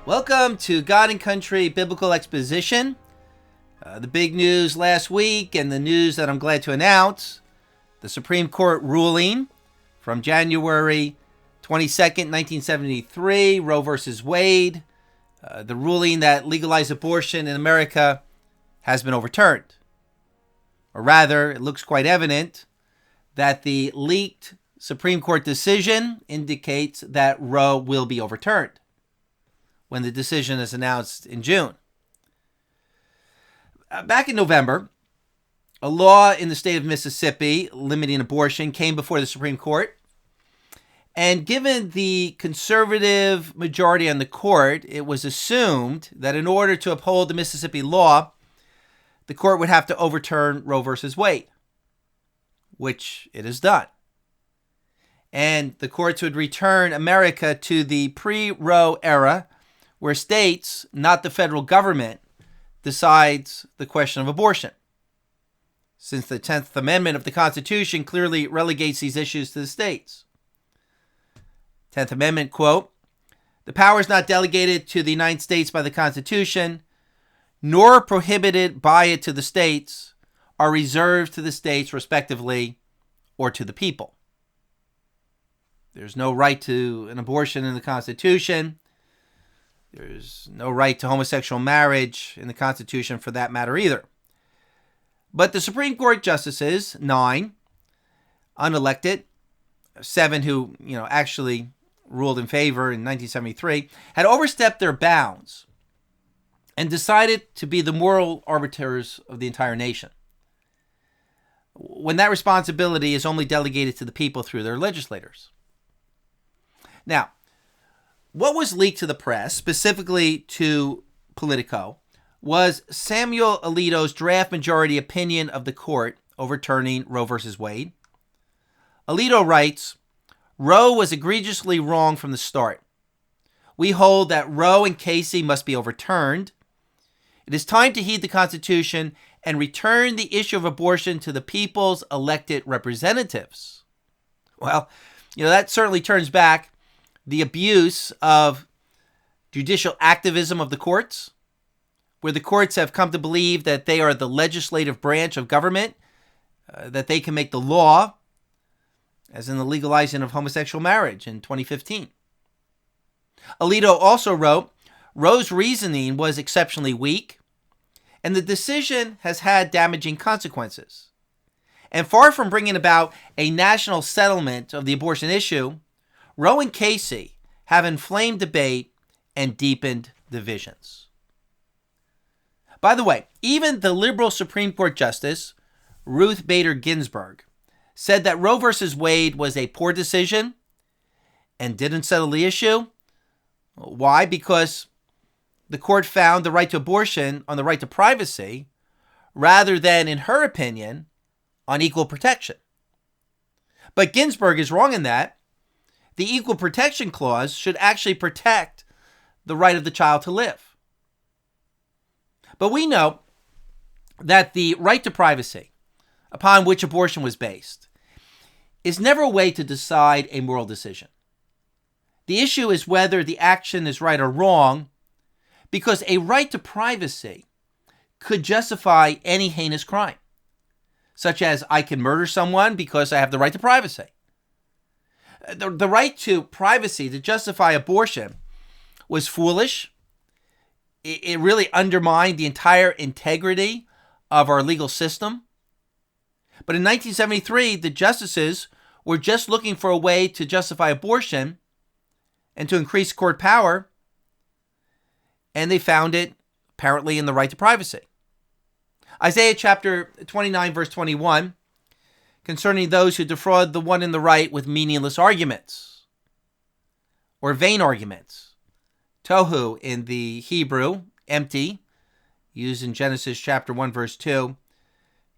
Welcome to God and Country Biblical Exposition. The big news last week and the news that I'm glad to announce, the Supreme Court ruling from January 22nd, 1973, Roe versus Wade, the ruling that legalized abortion in America has been overturned. Or rather, it looks quite evident that the leaked Supreme Court decision indicates that Roe will be overturned when the decision is announced in June. Back in November, a law in the state of Mississippi limiting abortion came before the Supreme Court. And given the conservative majority on the court, it was assumed that in order to uphold the Mississippi law, the court would have to overturn Roe versus Wade, which it has done. And the courts would return America to the pre-Roe era, where states, not the federal government, decides the question of abortion. Since the 10th Amendment of the Constitution clearly relegates these issues to the states. 10th Amendment, quote, "The powers not delegated to the United States by the Constitution, nor prohibited by it to the states, are reserved to the states respectively or to the people." There's no right to an abortion in the Constitution. There's no right to homosexual marriage in the Constitution for that matter either. But the Supreme Court justices, 9, unelected, 7 who, actually ruled in favor in 1973, had overstepped their bounds and decided to be the moral arbiters of the entire nation, when that responsibility is only delegated to the people through their legislators. Now, what was leaked to the press, specifically to Politico, was Samuel Alito's draft majority opinion of the court overturning Roe versus Wade. Alito writes, "Roe was egregiously wrong from the start. We hold that Roe and Casey must be overturned. It is time to heed the Constitution and return the issue of abortion to the people's elected representatives." Well, that certainly turns back the abuse of judicial activism of the courts, where the courts have come to believe that they are the legislative branch of government, that they can make the law, as in the legalizing of homosexual marriage in 2015. Alito also wrote, "Roe's reasoning was exceptionally weak, and the decision has had damaging consequences. And far from bringing about a national settlement of the abortion issue, Roe and Casey have inflamed debate and deepened divisions." By the way, even the liberal Supreme Court Justice, Ruth Bader Ginsburg, said that Roe versus Wade was a poor decision and didn't settle the issue. Why? Because the court found the right to abortion on the right to privacy, rather than, in her opinion, on equal protection. But Ginsburg is wrong in that the Equal Protection Clause should actually protect the right of the child to live. But we know that the right to privacy, upon which abortion was based, is never a way to decide a moral decision. The issue is whether the action is right or wrong, because a right to privacy could justify any heinous crime, such as I can murder someone because I have the right to privacy. The right to privacy to justify abortion was foolish. It really undermined the entire integrity of our legal system. But in 1973, the justices were just looking for a way to justify abortion and to increase court power, and they found it apparently in the right to privacy. Isaiah chapter 29, verse 21, concerning those who defraud the one in the right with meaningless arguments or vain arguments. Tohu in the Hebrew, empty, used in Genesis chapter 1, verse 2,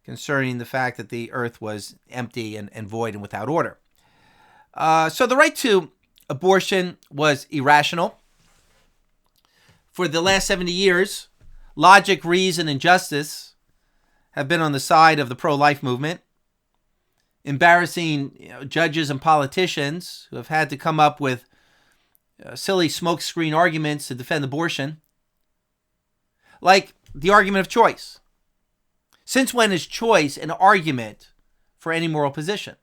concerning the fact that the earth was empty and void and without order. So the right to abortion was irrational. For the last 70 years, logic, reason, and justice have been on the side of the pro-life movement. Embarrassing judges and politicians who have had to come up with silly smokescreen arguments to defend abortion, like the argument of choice. Since when is choice an argument for any moral position?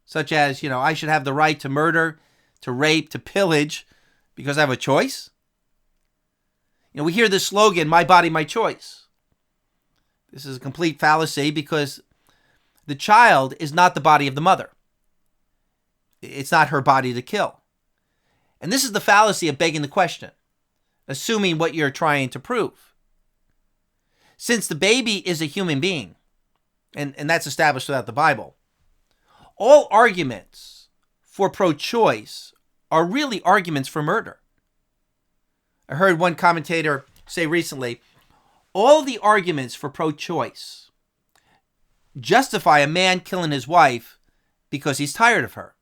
Such as, I should have the right to murder, to rape, to pillage because I have a choice? We hear this slogan, my body, my choice. This is a complete fallacy because the child is not the body of the mother. It's not her body to kill. And this is the fallacy of begging the question, assuming what you're trying to prove. Since the baby is a human being, and that's established without the Bible, all arguments for pro-choice are really arguments for murder. I heard one commentator say recently, all the arguments for pro-choice justify a man killing his wife because he's tired of her.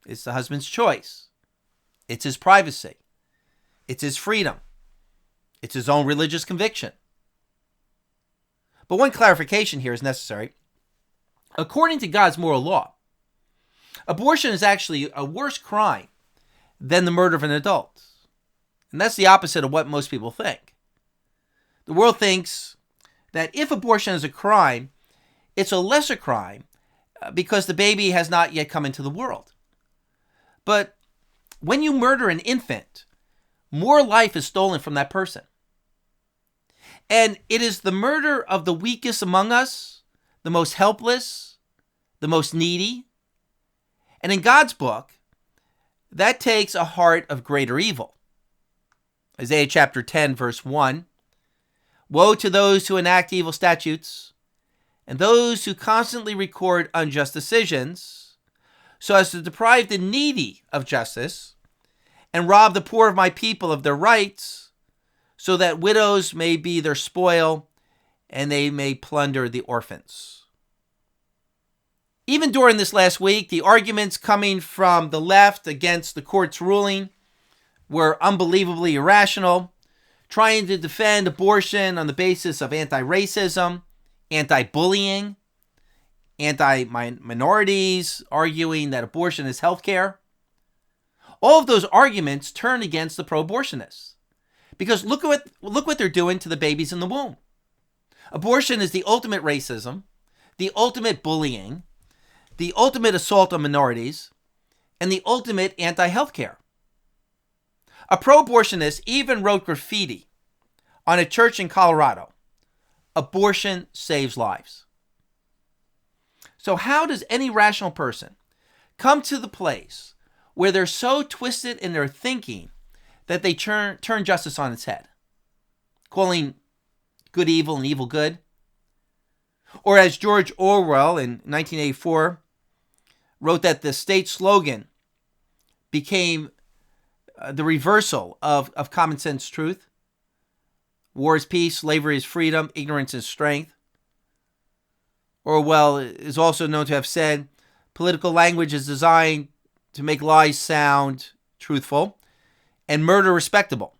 It's the husband's choice. It's his privacy. It's his freedom. It's his own religious conviction. But one clarification here is necessary. According to God's moral law, abortion is actually a worse crime than the murder of an adult. And that's the opposite of what most people think. The world thinks that if abortion is a crime, it's a lesser crime because the baby has not yet come into the world. But when you murder an infant, more life is stolen from that person. And it is the murder of the weakest among us, the most helpless, the most needy. And in God's book, that takes a heart of greater evil. Isaiah chapter 10, verse 1. Woe to those who enact evil statutes and those who constantly record unjust decisions so as to deprive the needy of justice and rob the poor of my people of their rights so that widows may be their spoil and they may plunder the orphans. Even during this last week, the arguments coming from the left against the court's ruling were unbelievably irrational, trying to defend abortion on the basis of anti-racism, anti-bullying, anti-minorities, arguing that abortion is healthcare. All of those arguments turn against the pro-abortionists. Because look what they're doing to the babies in the womb. Abortion is the ultimate racism, the ultimate bullying, the ultimate assault on minorities, and the ultimate anti-healthcare. A pro-abortionist even wrote graffiti on a church in Colorado. Abortion saves lives. So how does any rational person come to the place where they're so twisted in their thinking that they turn justice on its head, calling good evil and evil good? Or as George Orwell in 1984 wrote that the state slogan became the reversal of common sense truth. War is peace, slavery is freedom, ignorance is strength. Orwell is also known to have said, political language is designed to make lies sound truthful and murder respectable,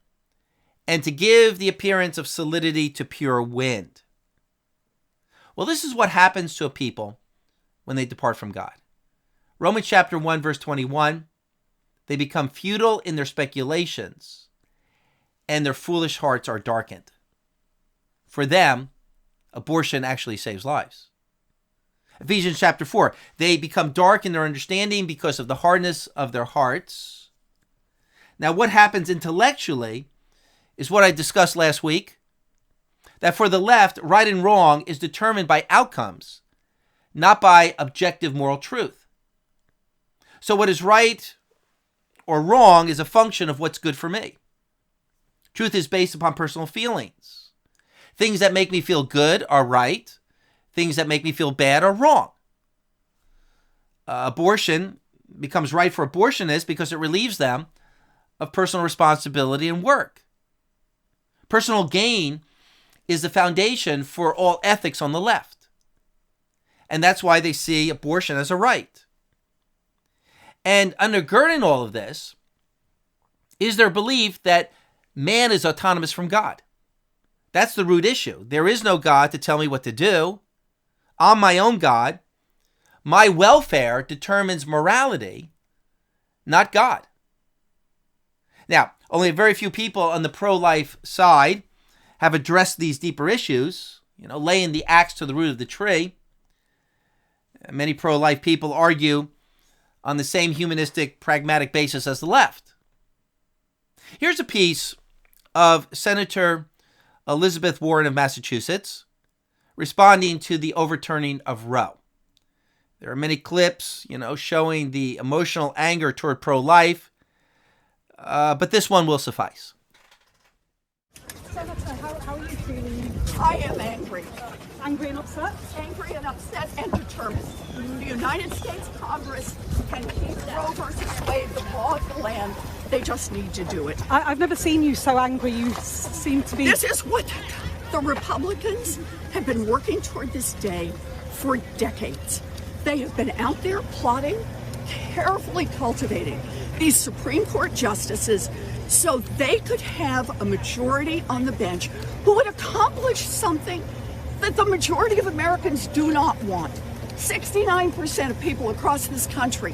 and to give the appearance of solidity to pure wind. Well, this is what happens to a people when they depart from God. Romans chapter 1, verse 21, they become futile in their speculations, and their foolish hearts are darkened. For them, abortion actually saves lives. Ephesians chapter 4, they become dark in their understanding because of the hardness of their hearts. Now, what happens intellectually is what I discussed last week, that for the left, right and wrong is determined by outcomes, not by objective moral truth. So what is right or wrong is a function of what's good for me. Truth is based upon personal feelings. Things that make me feel good are right. Things that make me feel bad are wrong. Abortion becomes right for abortionists because it relieves them of personal responsibility and work. Personal gain is the foundation for all ethics on the left. And that's why they see abortion as a right. And undergirding all of this is their belief that man is autonomous from God. That's the root issue. There is no God to tell me what to do. I'm my own God. My welfare determines morality, not God. Now, only very few people on the pro-life side have addressed these deeper issues, laying the axe to the root of the tree. Many pro-life people argue on the same humanistic, pragmatic basis as the left. Here's a piece of Senator Elizabeth Warren of Massachusetts responding to the overturning of Roe. There are many clips, showing the emotional anger toward pro-life, but this one will suffice. Senator, how are you feeling? I am angry. Angry and upset? Angry and upset and determined. The United States Congress can keep Roe versus Wade the law of the land. They just need to do it. I've never seen you so angry. You seem to be... This is what the Republicans have been working toward this day for decades. They have been out there plotting, carefully cultivating these Supreme Court justices so they could have a majority on the bench who would accomplish something that the majority of Americans do not want. 69% of people across this country,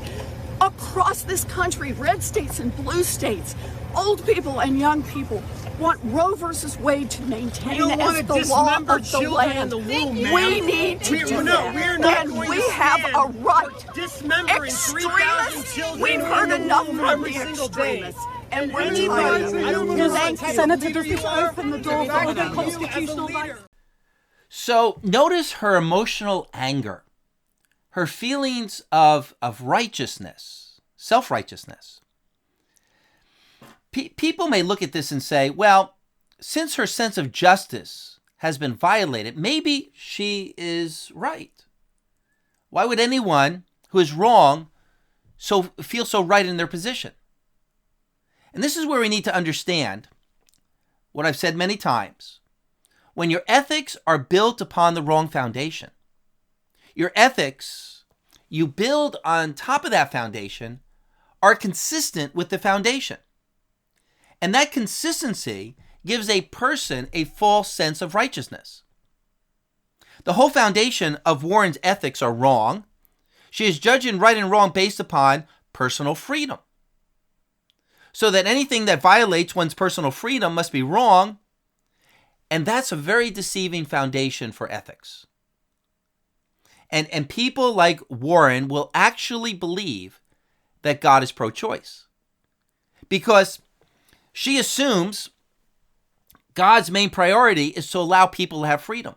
red states and blue states, old people and young people, want Roe versus Wade to maintain as the law of the land. We need to do that. And we have a right. Extremists, we've heard enough from the extremists. And we're tired of it. Senator, does this open the door for other constitutional rights? So notice her emotional anger, her feelings of righteousness, self-righteousness. People may look at this and say, well, since her sense of justice has been violated, maybe she is right. Why would anyone who is wrong feel so right in their position? And this is where we need to understand what I've said many times. When your ethics are built upon the wrong foundation, your ethics you build on top of that foundation are consistent with the foundation. And that consistency gives a person a false sense of righteousness. The whole foundation of Warren's ethics are wrong. She is judging right and wrong based upon personal freedom. So that anything that violates one's personal freedom must be wrong. And that's a very deceiving foundation for ethics. And people like Warren will actually believe that God is pro-choice. Because she assumes God's main priority is to allow people to have freedom.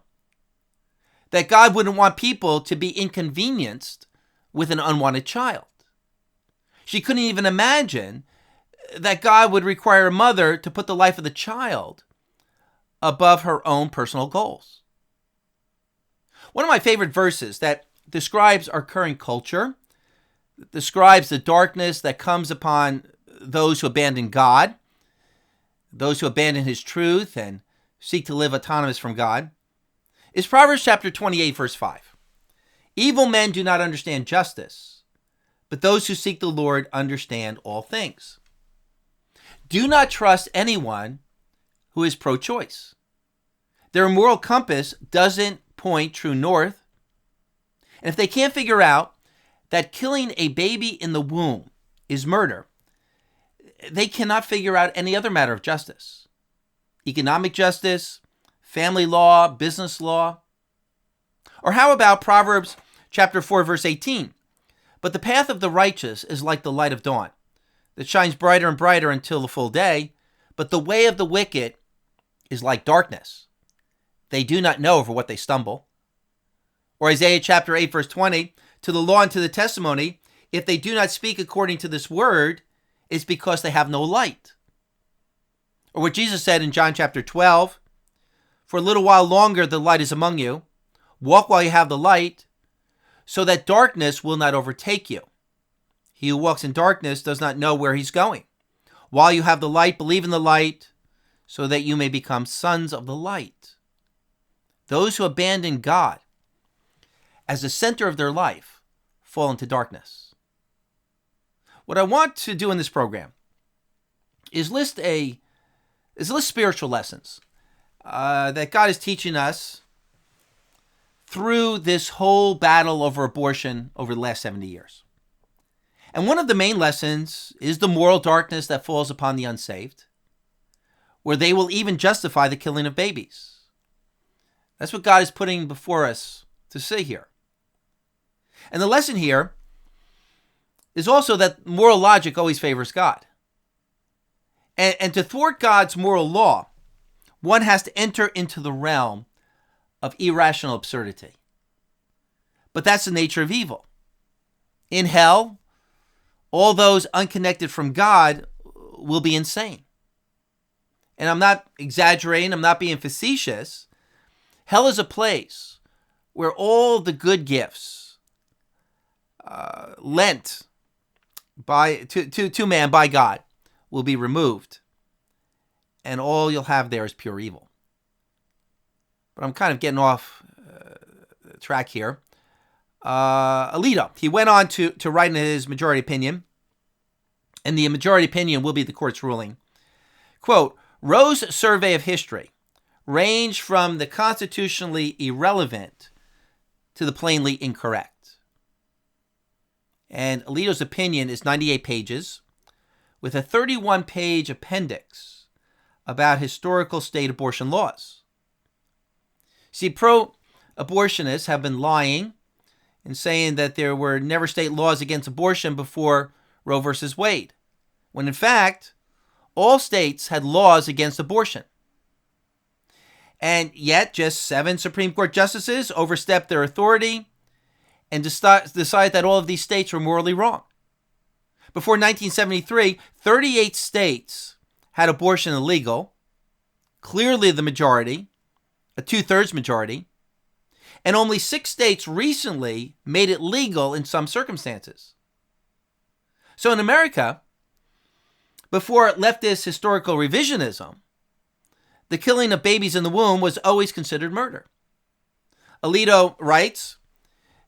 That God wouldn't want people to be inconvenienced with an unwanted child. She couldn't even imagine that God would require a mother to put the life of the child above her own personal goals. One of my favorite verses that describes our current culture, describes the darkness that comes upon those who abandon God, those who abandon his truth and seek to live autonomous from God, is Proverbs chapter 28, verse 5. Evil men do not understand justice, but those who seek the Lord understand all things. Do not trust anyone who is pro-choice. Their moral compass doesn't point true north. And if they can't figure out that killing a baby in the womb is murder, they cannot figure out any other matter of justice. Economic justice, family law, business law. Or how about Proverbs chapter 4, verse 18? But the path of the righteous is like the light of dawn, that shines brighter and brighter until the full day. But the way of the wicked is like darkness. They do not know over what they stumble. Or Isaiah chapter 8, verse 20, to the law and to the testimony, if they do not speak according to this word, it's because they have no light. Or what Jesus said in John chapter 12, for a little while longer the light is among you. Walk while you have the light, so that darkness will not overtake you. He who walks in darkness does not know where he's going. While you have the light, believe in the light, so that you may become sons of the light. Those who abandon God as the center of their life fall into darkness. What I want to do in this program is list spiritual lessons that God is teaching us through this whole battle over abortion over the last 70 years. And one of the main lessons is the moral darkness that falls upon the unsaved, where they will even justify the killing of babies. That's what God is putting before us to see here. And the lesson here is also that moral logic always favors God. And to thwart God's moral law, one has to enter into the realm of irrational absurdity. But that's the nature of evil. In hell, all those unconnected from God will be insane. And I'm not exaggerating, I'm not being facetious. Hell is a place where all the good gifts lent to man by God will be removed. And all you'll have there is pure evil. But I'm kind of getting off track here. Alito, he went on to write in his majority opinion, and the majority opinion will be the court's ruling. Quote, Roe's survey of history ranged from the constitutionally irrelevant to the plainly incorrect. And Alito's opinion is 98 pages with a 31-page appendix about historical state abortion laws. See, pro-abortionists have been lying and saying that there were never state laws against abortion before Roe versus Wade, when in fact, all states had laws against abortion. And yet, just 7 Supreme Court justices overstepped their authority and decided that all of these states were morally wrong. Before 1973, 38 states had abortion illegal, clearly the majority, a 2/3 majority, and only 6 states recently made it legal in some circumstances. So in America, before leftist historical revisionism, the killing of babies in the womb was always considered murder. Alito writes,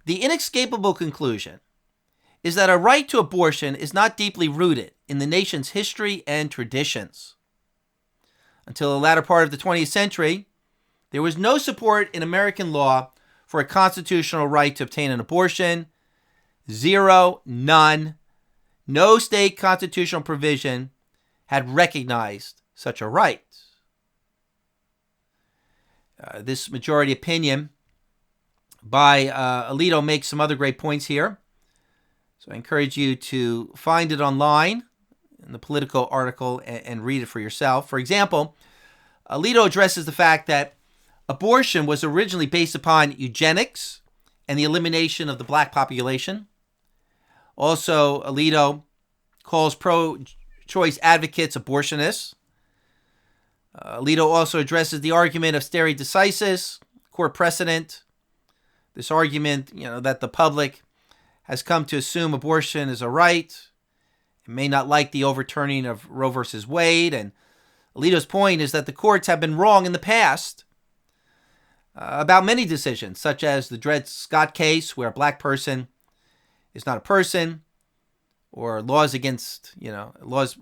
the inescapable conclusion is that a right to abortion is not deeply rooted in the nation's history and traditions. Until the latter part of the 20th century, there was no support in American law for a constitutional right to obtain an abortion. Zero, none. No state constitutional provision had recognized such a right. This majority opinion by Alito makes some other great points here. So I encourage you to find it online in the Politico article and read it for yourself. For example, Alito addresses the fact that abortion was originally based upon eugenics and the elimination of the black population. Also, Alito calls pro-choice advocates abortionists. Alito also addresses the argument of stare decisis, court precedent. This argument, that the public has come to assume abortion is a right. It may not like the overturning of Roe versus Wade. And Alito's point is that the courts have been wrong in the past about many decisions, such as the Dred Scott case, where a black person is not a person, or laws against, laws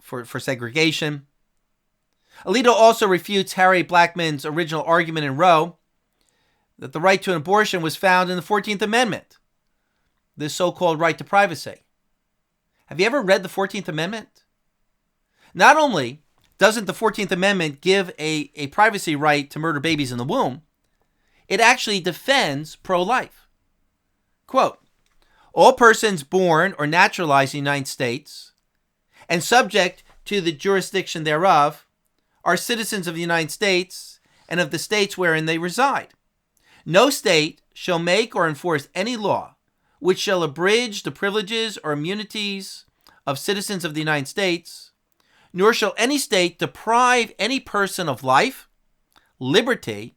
for segregation. Alito also refutes Harry Blackmun's original argument in Roe that the right to an abortion was found in the 14th Amendment, this so-called right to privacy. Have you ever read the 14th Amendment? Not only doesn't the 14th Amendment give a privacy right to murder babies in the womb, it actually defends pro-life. Quote, all persons born or naturalized in the United States and subject to the jurisdiction thereof are citizens of the United States and of the states wherein they reside. No state shall make or enforce any law which shall abridge the privileges or immunities of citizens of the United States, nor shall any state deprive any person of life, liberty,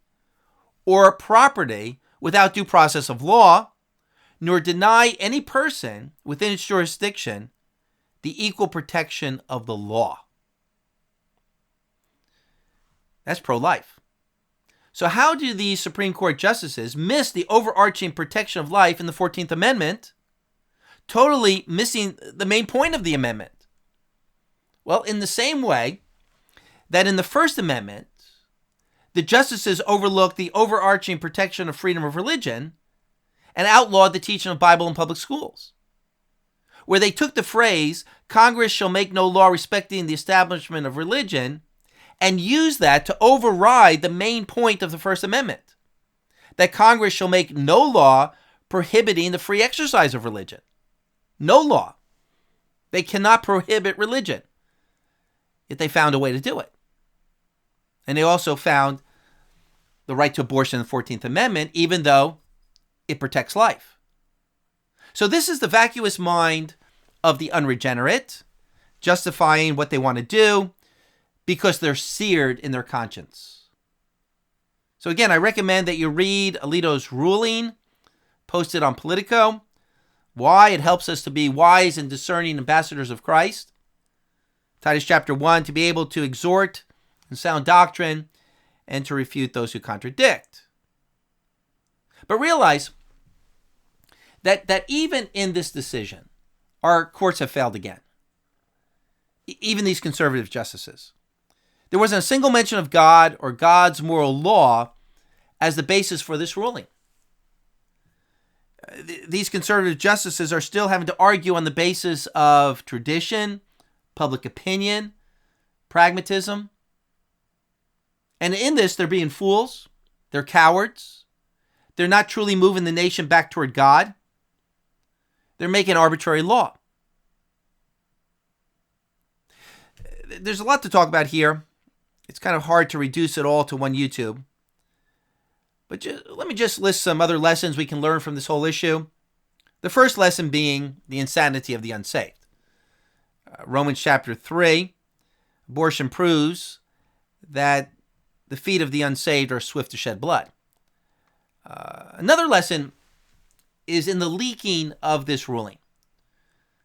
or property without due process of law, nor deny any person within its jurisdiction the equal protection of the law. That's pro-life. So how do these Supreme Court justices miss the overarching protection of life in the 14th Amendment, totally missing the main point of the amendment? Well, in the same way that in the First Amendment, the justices overlooked the overarching protection of freedom of religion and outlawed the teaching of Bible in public schools. where they took the phrase, Congress shall make no law respecting the establishment of religion, and used that to override the main point of the First Amendment, that Congress shall make no law prohibiting the free exercise of religion. No law. They cannot prohibit religion. Yet they found a way to do it. And they also found the right to abortion in the 14th Amendment, even though it protects life. So this is the vacuous mind of the unregenerate, justifying what they want to do because they're seared in their conscience. So again, I recommend that you read Alito's ruling, posted on Politico. Why? It helps us to be wise and discerning ambassadors of Christ. Titus chapter 1, to be able to exhort in sound doctrine and to refute those who contradict. But realize that even in this decision, our courts have failed again. Even these conservative justices. There wasn't a single mention of God or God's moral law as the basis for this ruling. These conservative justices are still having to argue on the basis of tradition, public opinion, pragmatism. And in this, they're being fools. They're cowards. They're not truly moving the nation back toward God. They're making arbitrary law. There's a lot to talk about here. It's kind of hard to reduce it all to one YouTube. But let me just list some other lessons we can learn from this whole issue. The first lesson being the insanity of the unsaved. Romans chapter 3, abortion proves that the feet of the unsaved are swift to shed blood. Another lesson is in the leaking of this ruling.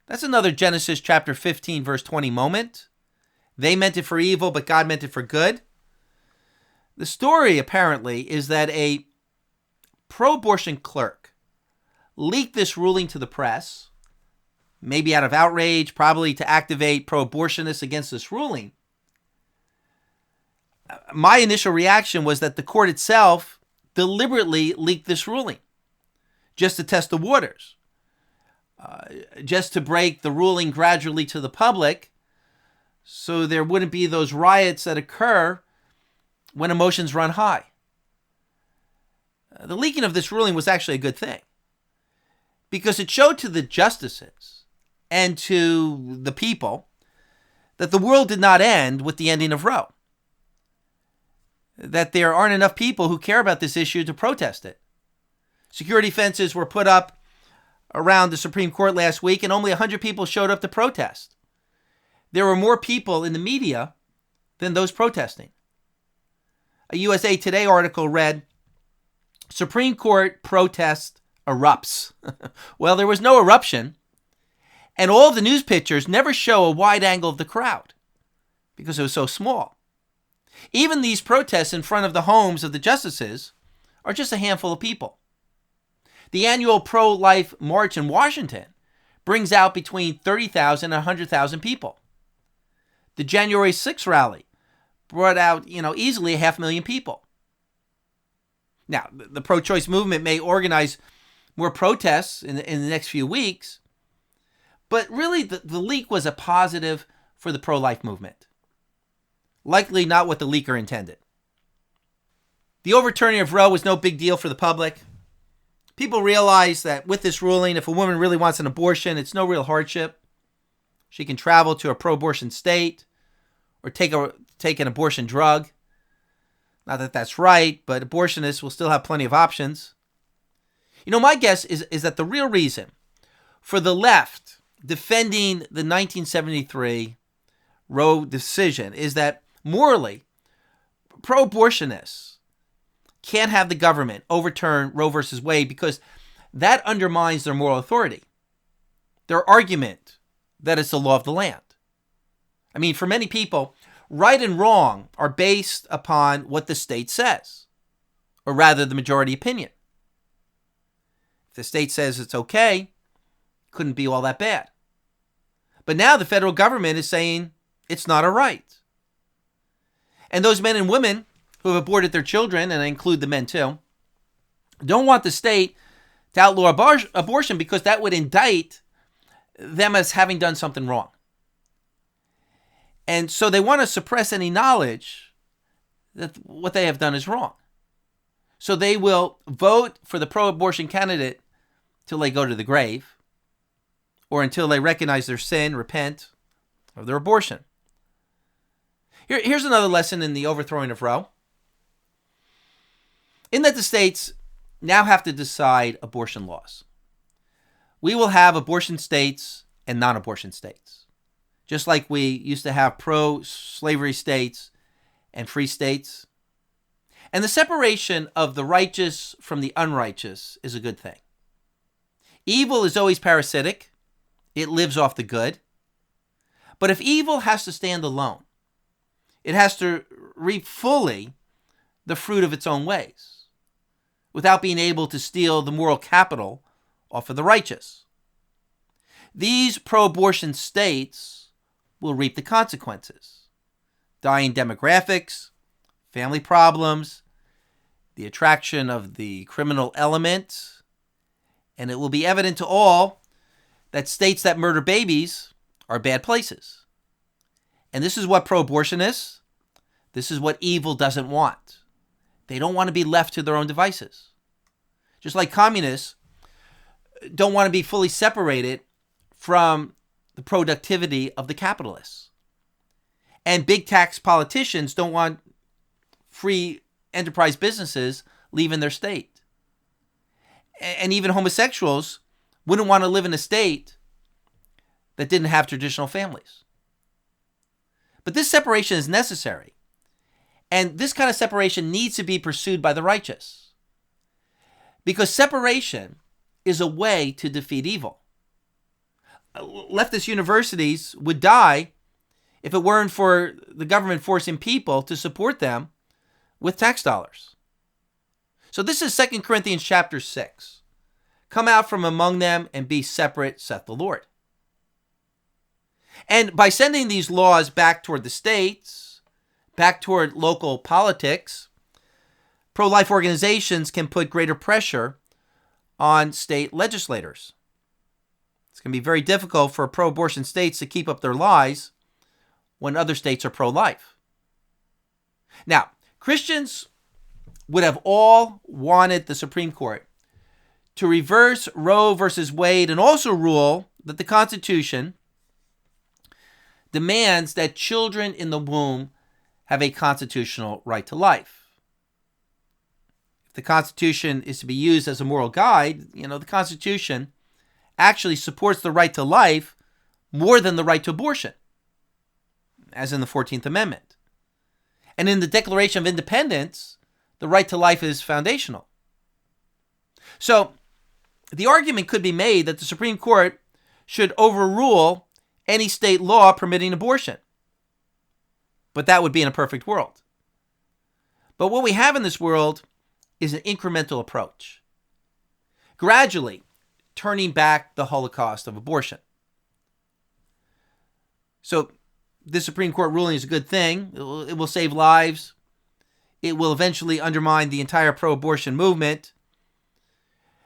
That's another Genesis chapter 15, verse 20 moment. They meant it for evil, but God meant it for good. The story, apparently, is that a pro-abortion clerk leaked this ruling to the press, maybe out of outrage, probably to activate pro-abortionists against this ruling. My initial reaction was that the court itself deliberately leaked this ruling just to test the waters, just to break the ruling gradually to the public so there wouldn't be those riots that occur when emotions run high. The leaking of this ruling was actually a good thing because it showed to the justices and to the people that the world did not end with the ending of Roe, that there aren't enough people who care about this issue to protest it. Security fences were put up around the Supreme Court last week, and only 100 people showed up to protest. There were more people in the media than those protesting. A USA Today article read, Supreme Court protest erupts. Well, there was no eruption, and all of the news pictures never show a wide angle of the crowd because it was so small. Even these protests in front of the homes of the justices are just a handful of people. The annual pro-life march in Washington brings out between 30,000 and 100,000 people. The January 6th rally brought out, easily 500,000 people. Now, the pro-choice movement may organize more protests in the next few weeks, but really the leak was a positive for the pro-life movement. Likely not what the leaker intended. The overturning of Roe was no big deal for the public. People realize that with this ruling, if a woman really wants an abortion, it's no real hardship. She can travel to a pro-abortion state or take an abortion drug. Not that that's right, but abortionists will still have plenty of options. My guess is that the real reason for the left defending the 1973 Roe decision is that morally, pro-abortionists can't have the government overturn Roe versus Wade because that undermines their moral authority. Their argument that it's the law of the land. For many people, right and wrong are based upon what the state says, or rather the majority opinion. If the state says it's okay, couldn't be all that bad. But now the federal government is saying it's not a right. And those men and women who have aborted their children, and I include the men too, don't want the state to outlaw abortion because that would indict them as having done something wrong. And so they want to suppress any knowledge that what they have done is wrong. So they will vote for the pro-abortion candidate till they go to the grave, or until they recognize their sin, repent of their abortion. Here's another lesson in the overthrowing of Roe. In that the states now have to decide abortion laws. We will have abortion states and non-abortion states, just like we used to have pro-slavery states and free states. And the separation of the righteous from the unrighteous is a good thing. Evil is always parasitic. It lives off the good. But if evil has to stand alone, it has to reap fully the fruit of its own ways, without being able to steal the moral capital off of the righteous. These pro-abortion states will reap the consequences. Dying demographics, family problems, the attraction of the criminal element, and it will be evident to all that states that murder babies are bad places. And this is what pro-abortionists, this is what evil doesn't want. They don't want to be left to their own devices. Just like communists don't want to be fully separated from the productivity of the capitalists. And big tax politicians don't want free enterprise businesses leaving their state. And even homosexuals wouldn't want to live in a state that didn't have traditional families. But this separation is necessary. And this kind of separation needs to be pursued by the righteous. Because separation is a way to defeat evil. Leftist universities would die if it weren't for the government forcing people to support them with tax dollars. So this is 2 Corinthians chapter 6. Come out from among them and be separate, saith the Lord. And by sending these laws back toward the states, back toward local politics, pro-life organizations can put greater pressure on state legislators. It's going to be very difficult for pro-abortion states to keep up their lies when other states are pro-life. Now, Christians would have all wanted the Supreme Court to reverse Roe versus Wade and also rule that the Constitution demands that children in the womb have a constitutional right to life. If the Constitution is to be used as a moral guide, the Constitution actually supports the right to life more than the right to abortion, as in the 14th Amendment. And in the Declaration of Independence, the right to life is foundational. So, the argument could be made that the Supreme Court should overrule any state law permitting abortion. But that would be in a perfect world. But what we have in this world is an incremental approach, gradually turning back the Holocaust of abortion. So, this Supreme Court ruling is a good thing. It will save lives. It will eventually undermine the entire pro-abortion movement,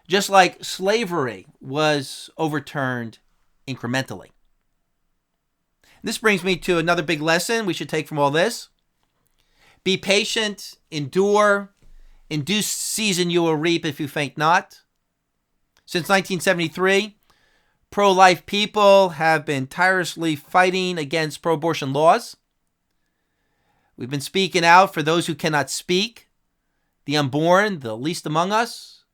just like slavery was overturned incrementally. This brings me to another big lesson we should take from all this. Be patient, endure. In due season you will reap if you faint not. Since 1973, pro-life people have been tirelessly fighting against pro-abortion laws. We've been speaking out for those who cannot speak, the unborn, the least among us.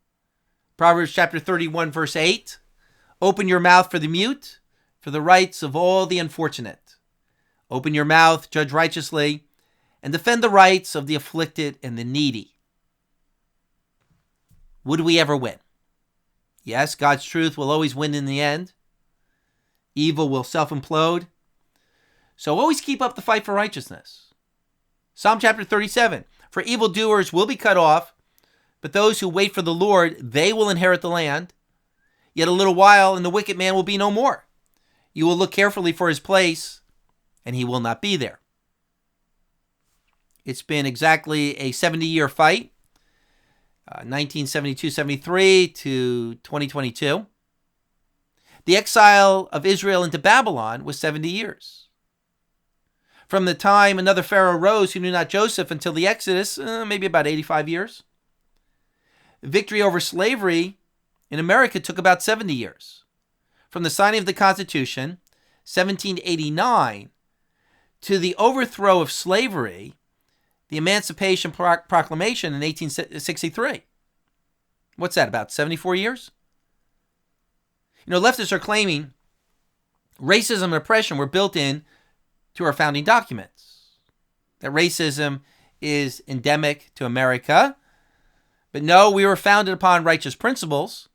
Proverbs chapter 31, verse 8. Open your mouth for the mute, for the rights of all the unfortunate. Open your mouth, judge righteously, and defend the rights of the afflicted and the needy. Would we ever win? Yes, God's truth will always win in the end. Evil will self-implode. So always keep up the fight for righteousness. Psalm chapter 37. For evildoers will be cut off, but those who wait for the Lord, they will inherit the land. Yet a little while, and the wicked man will be no more. You will look carefully for his place, and he will not be there. It's been exactly a 70-year fight, 1972-73 to 2022. The exile of Israel into Babylon was 70 years. From the time another Pharaoh rose who knew not Joseph until the Exodus, maybe about 85 years. Victory over slavery in America took about 70 years. From the signing of the Constitution, 1789, to the overthrow of slavery, the Emancipation Proclamation in 1863. What's that, about 74 years? Leftists are claiming racism and oppression were built in to our founding documents. That racism is endemic to America. But no, we were founded upon righteous principles.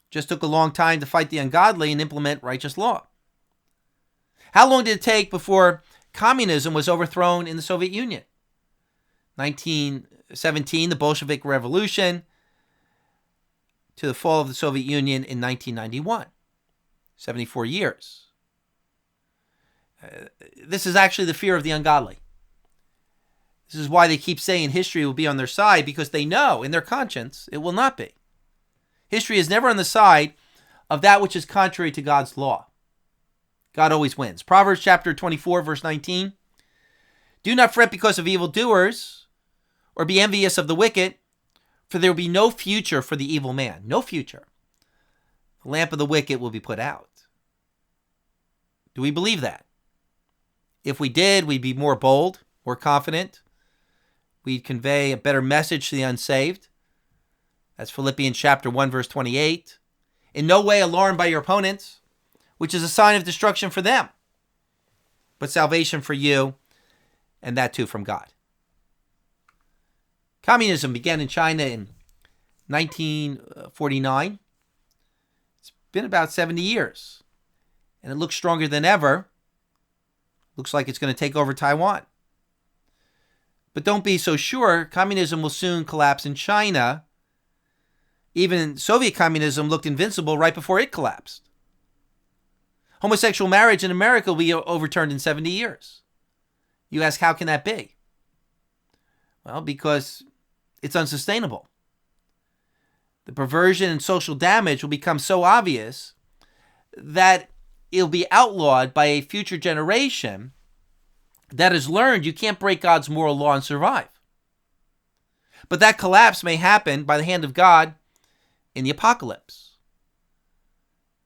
Just took a long time to fight the ungodly and implement righteous law. How long did it take before communism was overthrown in the Soviet Union? 1917, the Bolshevik Revolution, to the fall of the Soviet Union in 1991. 74 years. This is actually the fear of the ungodly. This is why they keep saying history will be on their side, because they know in their conscience it will not be. History is never on the side of that which is contrary to God's law. God always wins. Proverbs chapter 24, verse 19. Do not fret because of evildoers, or be envious of the wicked, for there will be no future for the evil man. No future. The lamp of the wicked will be put out. Do we believe that? If we did, we'd be more bold, more confident. We'd convey a better message to the unsaved. That's Philippians chapter 1, verse 28. In no way alarmed by your opponents, which is a sign of destruction for them, but salvation for you, and that too from God. Communism began in China in 1949. It's been about 70 years, and it looks stronger than ever. Looks like it's going to take over Taiwan. But don't be so sure. Communism will soon collapse in China. Even Soviet communism looked invincible right before it collapsed. Homosexual marriage in America will be overturned in 70 years. You ask, how can that be? Well, because it's unsustainable. The perversion and social damage will become so obvious that it'll be outlawed by a future generation that has learned you can't break God's moral law and survive. But that collapse may happen by the hand of God in the apocalypse.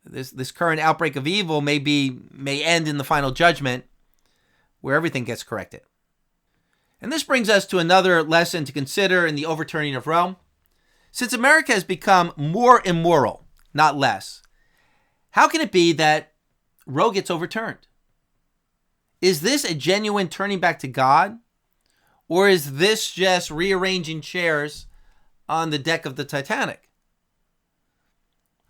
This current outbreak of evil may end in the final judgment where everything gets corrected. And this brings us to another lesson to consider in the overturning of Roe. Since America has become more immoral, not less, how can it be that Roe gets overturned? Is this a genuine turning back to God? Or is this just rearranging chairs on the deck of the Titanic?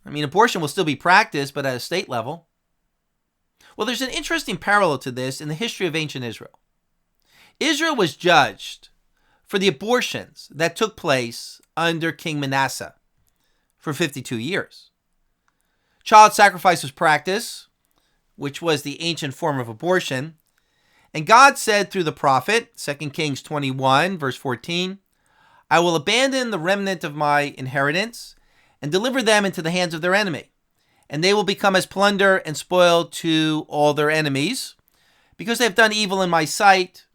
I mean, abortion will still be practiced, but at a state level. Well, there's an interesting parallel to this in the history of ancient Israel. Israel was judged for the abortions that took place under King Manasseh for 52 years. Child sacrifice was practiced, which was the ancient form of abortion. And God said through the prophet, 2 Kings 21, verse 14, I will abandon the remnant of my inheritance and deliver them into the hands of their enemy. And they will become as plunder and spoil to all their enemies, because they have done evil in my sight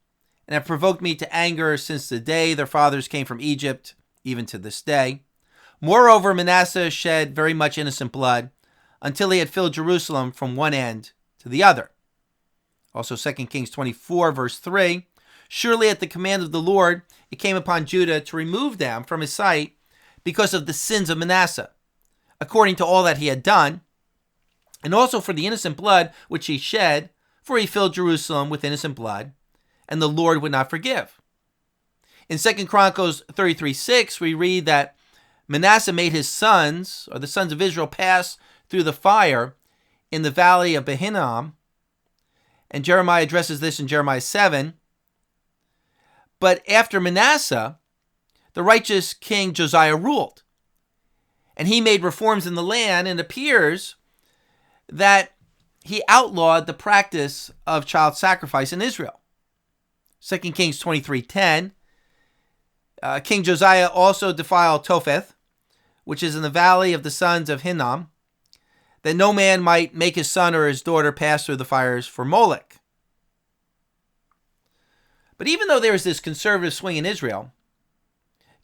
and have provoked me to anger since the day their fathers came from Egypt, even to this day. Moreover, Manasseh shed very much innocent blood until he had filled Jerusalem from one end to the other. Also 2 Kings 24, verse 3, surely at the command of the Lord, it came upon Judah to remove them from his sight because of the sins of Manasseh, according to all that he had done, and also for the innocent blood which he shed, for he filled Jerusalem with innocent blood, and the Lord would not forgive. In 2 Chronicles 33:6, we read that Manasseh made his sons, or the sons of Israel, pass through the fire in the valley of Hinnom. And Jeremiah addresses this in Jeremiah 7. But after Manasseh, the righteous king Josiah ruled. And he made reforms in the land, and it appears that he outlawed the practice of child sacrifice in Israel. 2 Kings 23:10. King Josiah also defiled Topheth, which is in the valley of the sons of Hinnom. that no man might make his son or his daughter pass through the fires for Molech. But even though there was this conservative swing in Israel,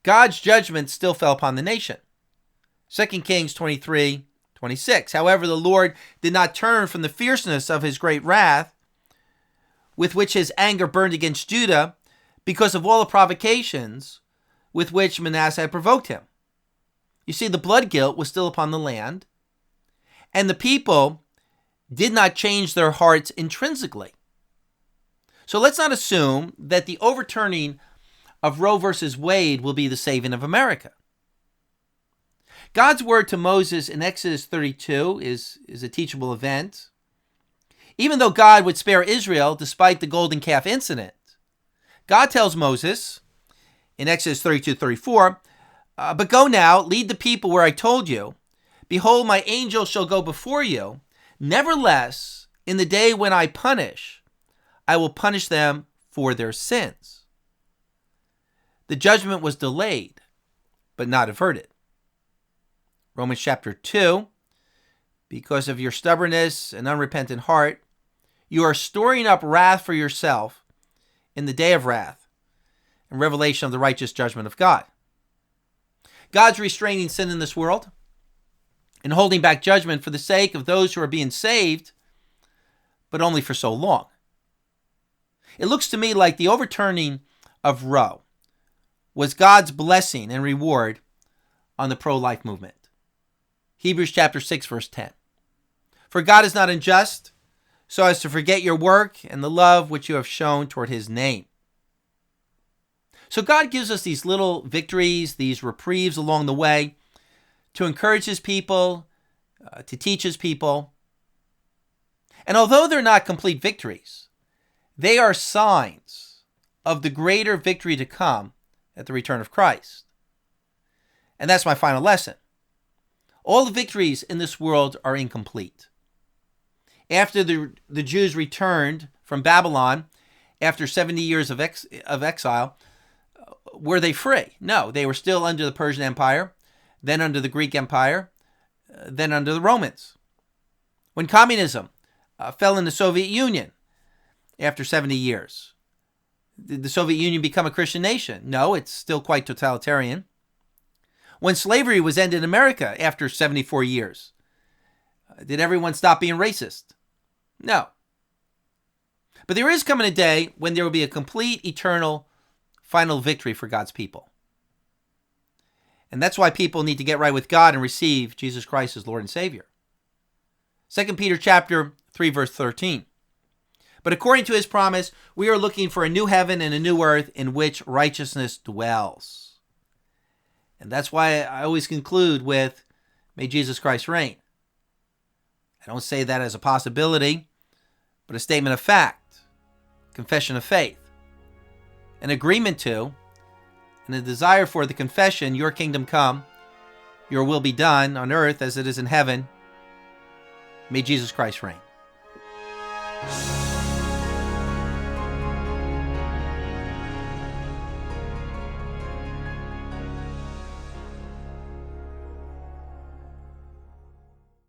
God's judgment still fell upon the nation. 2 Kings 23:26. However, the Lord did not turn from the fierceness of his great wrath, with which his anger burned against Judah, because of all the provocations with which Manasseh had provoked him. You see, the blood guilt was still upon the land, and the people did not change their hearts intrinsically. So let's not assume that the overturning of Roe versus Wade will be the saving of America. God's word to Moses in Exodus 32 is a teachable event. Even though God would spare Israel despite the golden calf incident, God tells Moses in Exodus 32:34, but go now, lead the people where I told you. Behold, my angel shall go before you. Nevertheless, in the day when I punish, I will punish them for their sins. The judgment was delayed, but not averted. Romans chapter 2, because of your stubbornness and unrepentant heart, you are storing up wrath for yourself in the day of wrath and revelation of the righteous judgment of God. God's restraining sin in this world and holding back judgment for the sake of those who are being saved, but only for so long. It looks to me like the overturning of Roe was God's blessing and reward on the pro-life movement. Hebrews chapter 6, verse 10. For God is not unjust, so as to forget your work and the love which you have shown toward his name. So God gives us these little victories, these reprieves along the way to encourage his people, to teach his people. And although they're not complete victories, they are signs of the greater victory to come at the return of Christ. And that's my final lesson. All the victories in this world are incomplete. After the Jews returned from Babylon, after 70 years of exile, were they free? No, they were still under the Persian Empire, then under the Greek Empire, then under the Romans. When communism fell in the Soviet Union after 70 years, did the Soviet Union become a Christian nation? No, it's still quite totalitarian. When slavery was ended in America after 74 years, did everyone stop being racist? No. But there is coming a day when there will be a complete, eternal, final victory for God's people. And that's why people need to get right with God and receive Jesus Christ as Lord and Savior. 2 Peter chapter 3, verse 13. But according to his promise, we are looking for a new heaven and a new earth in which righteousness dwells. And that's why I always conclude with, may Jesus Christ reign. I don't say that as a possibility, but a statement of fact, confession of faith, an agreement to, and a desire for the confession, your kingdom come, your will be done on earth as it is in heaven. May Jesus Christ reign.